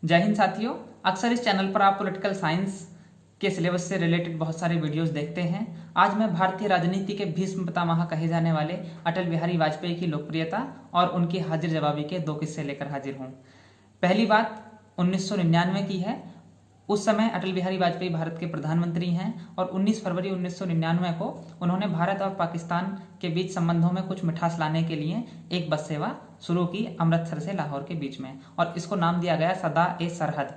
जय हिंद साथियों। अक्सर इस चैनल पर आप पॉलिटिकल साइंस के सिलेबस से रिलेटेड बहुत सारे वीडियोस देखते हैं। आज मैं भारतीय राजनीति के भीष्म पितामह कहे जाने वाले अटल बिहारी वाजपेयी की लोकप्रियता और उनकी हाजिर जवाबी के दो किस्से लेकर हाजिर हूँ। पहली बात 1999 की है। उस समय अटल बिहारी वाजपेयी भारत के प्रधानमंत्री हैं और 19 फरवरी 1999 को उन्होंने भारत और पाकिस्तान के बीच संबंधों में कुछ मिठास लाने के लिए एक बस सेवा शुरू की अमृतसर से लाहौर के बीच में, और इसको नाम दिया गया सदा ए सरहद,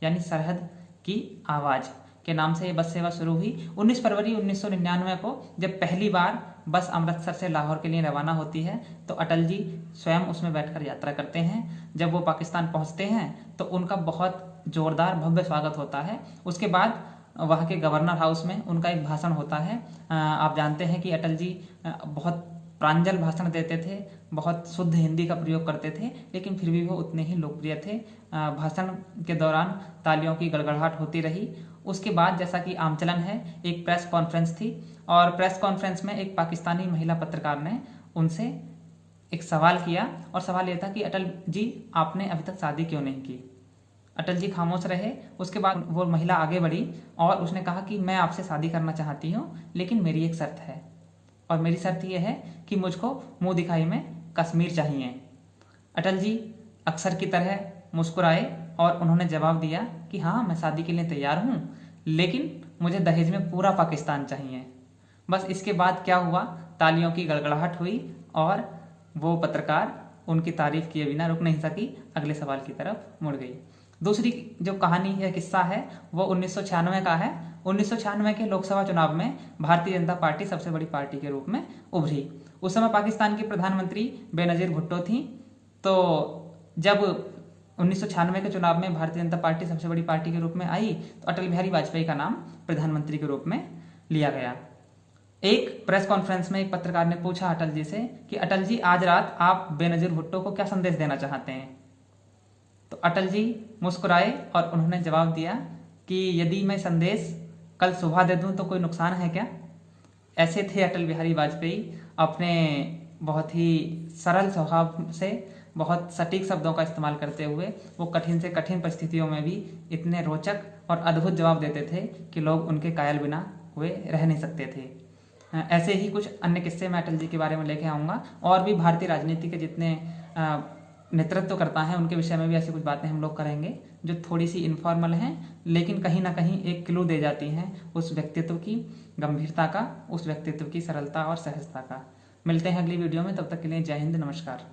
यानी सरहद की आवाज़ के नाम से ये बस सेवा शुरू हुई। 19 फरवरी 1999 को जब पहली बार बस अमृतसर से लाहौर के लिए रवाना होती है तो अटल जी स्वयं उसमें बैठकर यात्रा करते हैं। जब वो पाकिस्तान पहुंचते हैं तो उनका बहुत जोरदार भव्य स्वागत होता है। उसके बाद वहाँ के गवर्नर हाउस में उनका एक भाषण होता है। आप जानते हैं कि अटल जी बहुत प्रांजल भाषण देते थे, बहुत शुद्ध हिंदी का प्रयोग करते थे, लेकिन फिर भी वो उतने ही लोकप्रिय थे। भाषण के दौरान तालियों की गड़गड़ाहट होती रही। उसके बाद जैसा कि आमचलन है, एक प्रेस कॉन्फ्रेंस थी और प्रेस कॉन्फ्रेंस में एक पाकिस्तानी महिला पत्रकार ने उनसे एक सवाल किया और सवाल यह था कि अटल जी आपने अभी तक शादी क्यों नहीं की। अटल जी खामोश रहे। उसके बाद वो महिला आगे बढ़ी और उसने कहा कि मैं आपसे शादी करना चाहती हूँ, लेकिन मेरी एक शर्त है, और मेरी शर्त यह है कि मुझको मुंह दिखाई में कश्मीर चाहिए। अटल जी अक्सर की तरह मुस्कुराए और उन्होंने जवाब दिया कि हाँ, मैं शादी के लिए तैयार हूँ, लेकिन मुझे दहेज में पूरा पाकिस्तान चाहिए। बस इसके बाद क्या हुआ, तालियों की गड़गड़ाहट हुई और वो पत्रकार उनकी तारीफ किए बिना रुक नहीं सकी, अगले सवाल की तरफ मुड़ गई। दूसरी जो कहानी है, किस्सा है, वो 1996 का है। 1996 के लोकसभा चुनाव में भारतीय जनता पार्टी सबसे बड़ी पार्टी के रूप में उभरी। उस समय पाकिस्तान की प्रधानमंत्री बेनजीर भुट्टो थी। तो जब 1996 के चुनाव में भारतीय जनता पार्टी सबसे बड़ी पार्टी के रूप में आई तो अटल बिहारी वाजपेयी का नाम प्रधानमंत्री के रूप में लिया गया। एक प्रेस कॉन्फ्रेंस में एक पत्रकार ने पूछा अटल जी से कि अटल जी, आज रात आप बेनजीर भुट्टो को क्या संदेश देना चाहते हैं। तो अटल जी मुस्कुराए और उन्होंने जवाब दिया कि यदि मैं संदेश कल सुबह दे दूं तो कोई नुकसान है क्या। ऐसे थे अटल बिहारी वाजपेयी। अपने बहुत ही सरल स्वभाव से बहुत सटीक शब्दों का इस्तेमाल करते हुए वो कठिन से कठिन परिस्थितियों में भी इतने रोचक और अद्भुत जवाब देते थे कि लोग उनके कायल बिना हुए रह नहीं सकते थे। ऐसे ही कुछ अन्य किस्से मैं अटल जी के बारे में लेके आऊँगा, और भी भारतीय राजनीति के जितने नेतृत्व करता है उनके विषय में भी ऐसी कुछ बातें हम लोग करेंगे जो थोड़ी सी इनफॉर्मल हैं, लेकिन कहीं ना कहीं एक क्लू दे जाती हैं उस व्यक्तित्व की गंभीरता का, उस व्यक्तित्व की सरलता और सहजता का। मिलते हैं अगली वीडियो में, तब तक के लिए जय हिंद, नमस्कार।